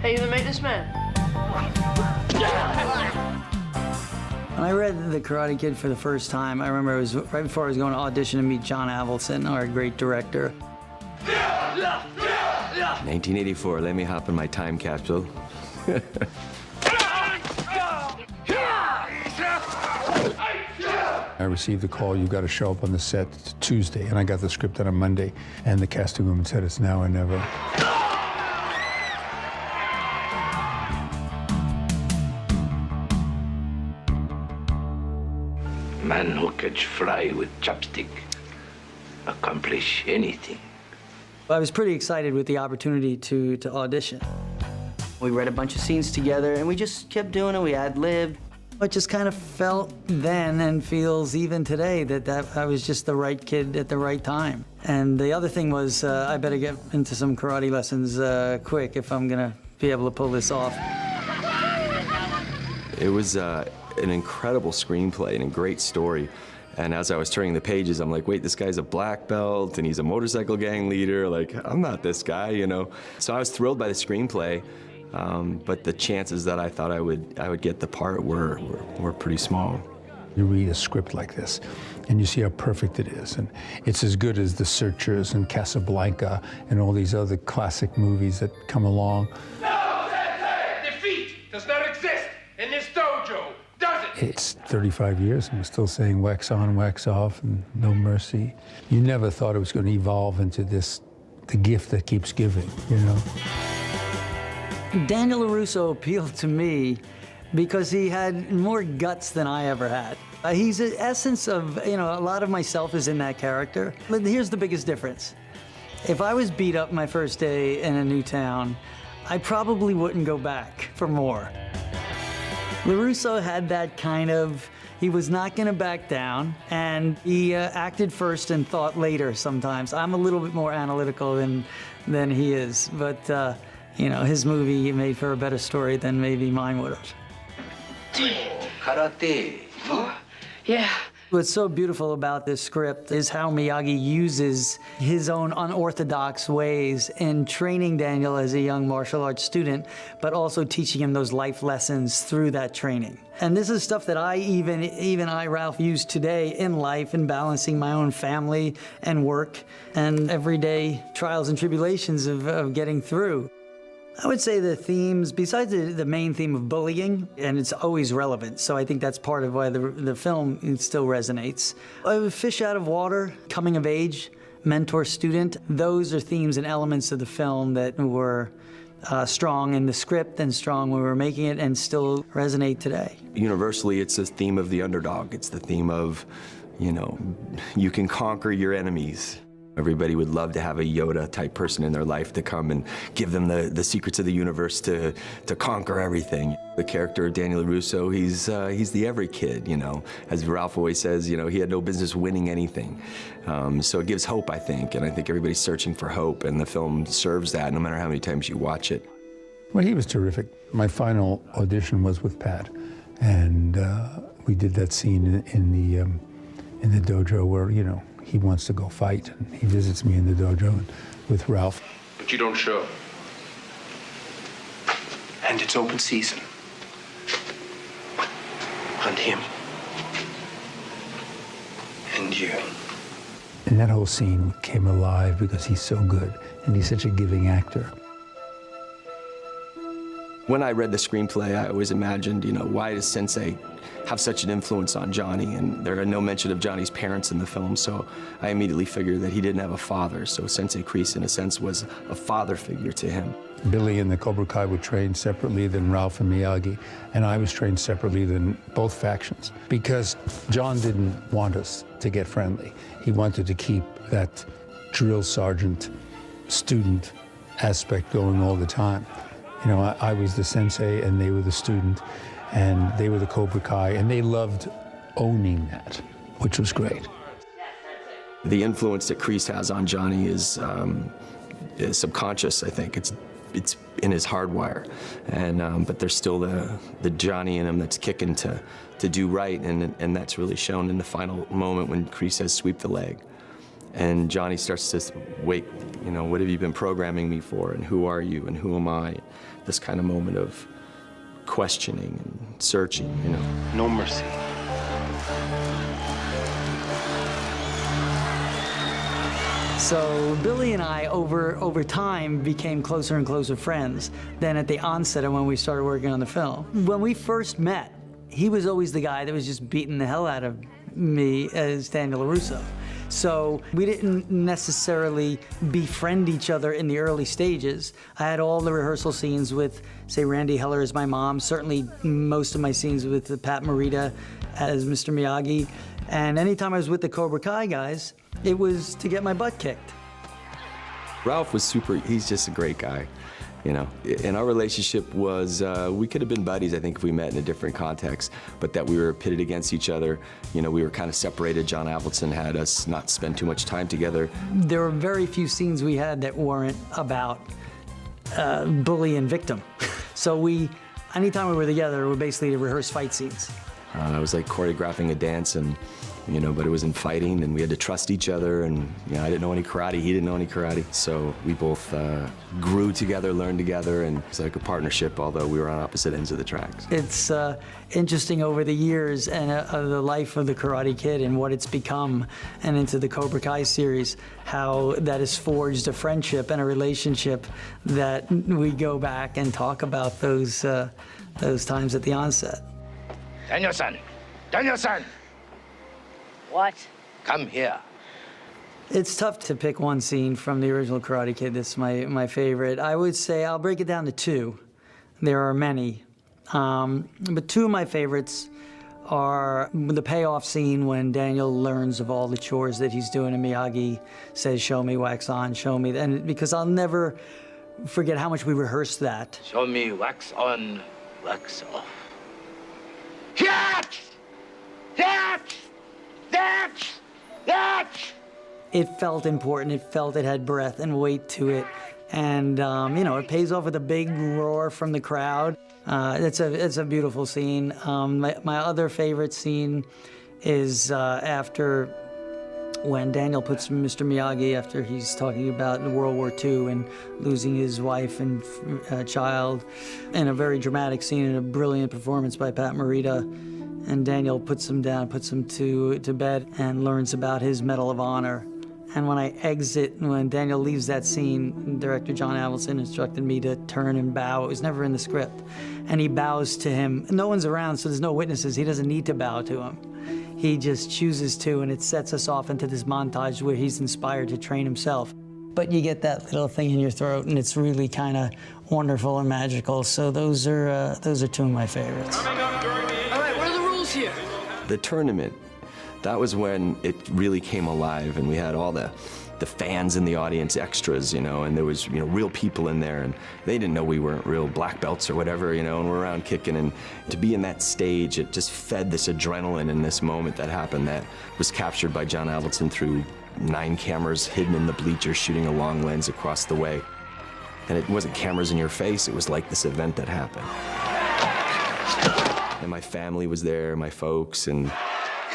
Hey, you the maintenance man? When I read The Karate Kid for the first time, I remember it was right before I was going to audition to meet John Avildsen, our great director. 1984, let me hop in my time capsule. I received a call, you got to show up on the set Tuesday, and I got the script on a Monday, and the casting woman said it's now or never. Man who catch fly with chopstick accomplish anything. I was pretty excited with the opportunity to audition. We read a bunch of scenes together, and we just kept doing it. We ad-libbed. It just kind of felt then and feels even today that I was just the right kid at the right time. And the other thing was I better get into some karate lessons quick if I'm gonna be able to pull this off. It was an incredible screenplay and a great story. And as I was turning the pages, I'm like, wait, this guy's a black belt and he's a motorcycle gang leader. Like, I'm not this guy, you know? So I was thrilled by the screenplay. But the chances that I thought I would get the part were pretty small. You read a script like this, and you see how perfect it is, and it's as good as The Searchers and Casablanca and all these other classic movies that come along. No, Sensei! Defeat does not exist in this dojo, does it? It's 35 years, and we're still saying wax on, wax off, and no mercy. You never thought it was going to evolve into this, the gift that keeps giving, you know? Daniel LaRusso appealed to me because he had more guts than I ever had. He's the essence of, you know, a lot of myself is in that character. But here's the biggest difference. If I was beat up my first day in a new town, I probably wouldn't go back for more. LaRusso had that kind of, he was not gonna back down, and he acted first and thought later sometimes. I'm a little bit more analytical than he is, but you know, his movie made for a better story than maybe mine would have. Karate. Yeah. What's so beautiful about this script is how Miyagi uses his own unorthodox ways in training Daniel as a young martial arts student, but also teaching him those life lessons through that training. And this is stuff that even I, Ralph, use today in life in balancing my own family and work and everyday trials and tribulations of getting through. I would say the themes, besides the main theme of bullying, and it's always relevant, so I think that's part of why the film still resonates. Fish out of water, coming of age, mentor student, those are themes and elements of the film that were strong in the script and strong when we were making it and still resonate today. Universally, it's the theme of the underdog. It's the theme of, you know, you can conquer your enemies. Everybody would love to have a Yoda-type person in their life to come and give them the secrets of the universe to conquer everything. The character of Daniel LaRusso, he's the every kid, you know. As Ralph always says, you know, he had no business winning anything. So it gives hope, I think, and I think everybody's searching for hope, and the film serves that no matter how many times you watch it. Well, he was terrific. My final audition was with Pat, and we did that scene in the dojo where, you know, he wants to go fight, and he visits me in the dojo with Ralph. But you don't show. And it's open season. On him. And you. And that whole scene came alive because he's so good, and he's such a giving actor. When I read the screenplay, I always imagined, you know, why does Sensei have such an influence on Johnny? And there are no mention of Johnny's parents in the film, so I immediately figured that he didn't have a father. So Sensei Kreese, in a sense, was a father figure to him. Billy and the Cobra Kai were trained separately than Ralph and Miyagi, and I was trained separately than both factions. Because John didn't want us to get friendly. He wanted to keep that drill sergeant student aspect going all the time. You know, I was the sensei and they were the student, and they were the Cobra Kai, and they loved owning that, which was great. The influence that Kreese has on Johnny is subconscious, I think. It's in his hardwire, and but there's still the Johnny in him that's kicking to do right, and that's really shown in the final moment when Kreese says, "Sweep the leg." And Johnny starts to, wait, you know, what have you been programming me for, and who are you, and who am I? This kind of moment of questioning and searching, you know. No mercy. So Billy and I, over time, became closer and closer friends than at the onset of when we started working on the film. When we first met, he was always the guy that was just beating the hell out of me as Daniel LaRusso. So we didn't necessarily befriend each other in the early stages. I had all the rehearsal scenes with, say, Randy Heller as my mom, certainly most of my scenes with Pat Morita as Mr. Miyagi. And anytime I was with the Cobra Kai guys, it was to get my butt kicked. Ralph was he's just a great guy, you know. And our relationship was, we could have been buddies, I think, if we met in a different context, but that we were pitted against each other. You know, we were kind of separated. John Avildsen had us not spend too much time together. There were very few scenes we had that weren't about bully and victim. So anytime we were together, we were basically to rehearse fight scenes. It was like choreographing a dance, and you know, but it was in fighting, and we had to trust each other, and you know, I didn't know any karate, he didn't know any karate, so we both grew together, learned together, and it's like a partnership, although we were on opposite ends of the tracks. It's interesting over the years and the life of the Karate Kid and what it's become, and into the Cobra Kai series, how that has forged a friendship and a relationship that we go back and talk about those times at the onset. Daniel-san! Daniel-san! What? Come here. It's tough to pick one scene from the original Karate Kid that's my favorite. I would say I'll break it down to two. There are many. But two of my favorites are the payoff scene when Daniel learns of all the chores that he's doing, and Miyagi says, "Show me, wax on, show me." And because I'll never forget how much we rehearsed that. Show me wax on, wax off. That! It felt important. It felt it had breath and weight to it. And, you know, it pays off with a big roar from the crowd. It's a beautiful scene. My other favorite scene is after when Daniel puts Mr. Miyagi, after he's talking about World War II and losing his wife and child, in a very dramatic scene and a brilliant performance by Pat Morita. And Daniel puts him down, puts him to bed, and learns about his Medal of Honor. And when Daniel leaves that scene, director John Avildsen instructed me to turn and bow. It was never in the script. And he bows to him. No one's around, so there's no witnesses. He doesn't need to bow to him. He just chooses to, and it sets us off into this montage where he's inspired to train himself. But you get that little thing in your throat, and it's really kind of wonderful and magical. So those are two of my favorites. All right, what are the rules here? The tournament, that was when it really came alive, and we had all the fans in the audience, extras, you know, and there was, you know, real people in there, and they didn't know we weren't real black belts or whatever, you know, and we're around kicking, and to be in that stage, it just fed this adrenaline in this moment that happened that was captured by John Avildsen through 9 cameras hidden in the bleachers shooting a long lens across the way. And it wasn't cameras in your face, it was like this event that happened. And my family was there, my folks, and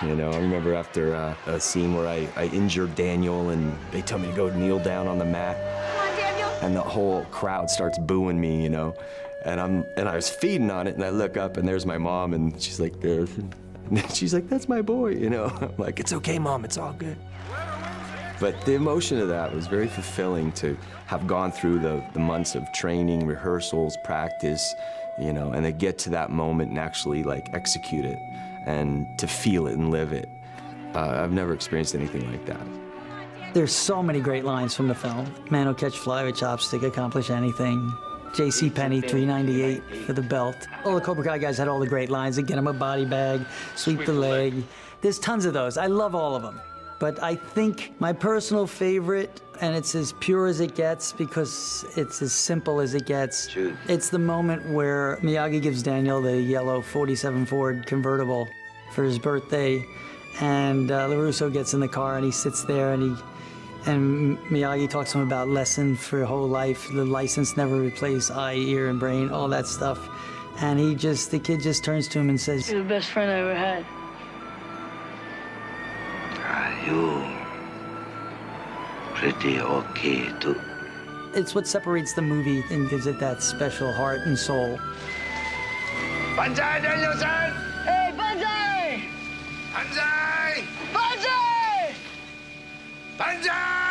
you know, I remember after a scene where I injured Daniel and they tell me to go kneel down on the mat. Come on, Daniel. And the whole crowd starts booing me, you know. And I was feeding on it, and I look up and there's my mom, and she's like there. And she's like, "That's my boy," you know. I'm like, "It's okay, Mom, it's all good." But the emotion of that was very fulfilling, to have gone through the months of training, rehearsals, practice, you know, and to get to that moment and actually like execute it and to feel it and live it. I've never experienced anything like that. There's so many great lines from the film. Man who catch fly with chopstick, accomplish anything. J.C. Penney, $3.98 for the belt. All the Cobra Kai guys had all the great lines. They get him a body bag, sweep the leg. There's tons of those. I love all of them. But I think my personal favorite, and it's as pure as it gets because it's as simple as it gets, it's the moment where Miyagi gives Daniel the yellow 47 Ford convertible for his birthday, and LaRusso gets in the car and he sits there and Miyagi talks to him about lesson for your whole life, the license never replace eye, ear, and brain, all that stuff. And the kid just turns to him and says, You're the best friend I ever had. pretty okay too. It's what separates the movie and gives it that special heart and soul. Banzai, Daniel-san! Hey, Banzai! Banzai! Banzai! Banzai!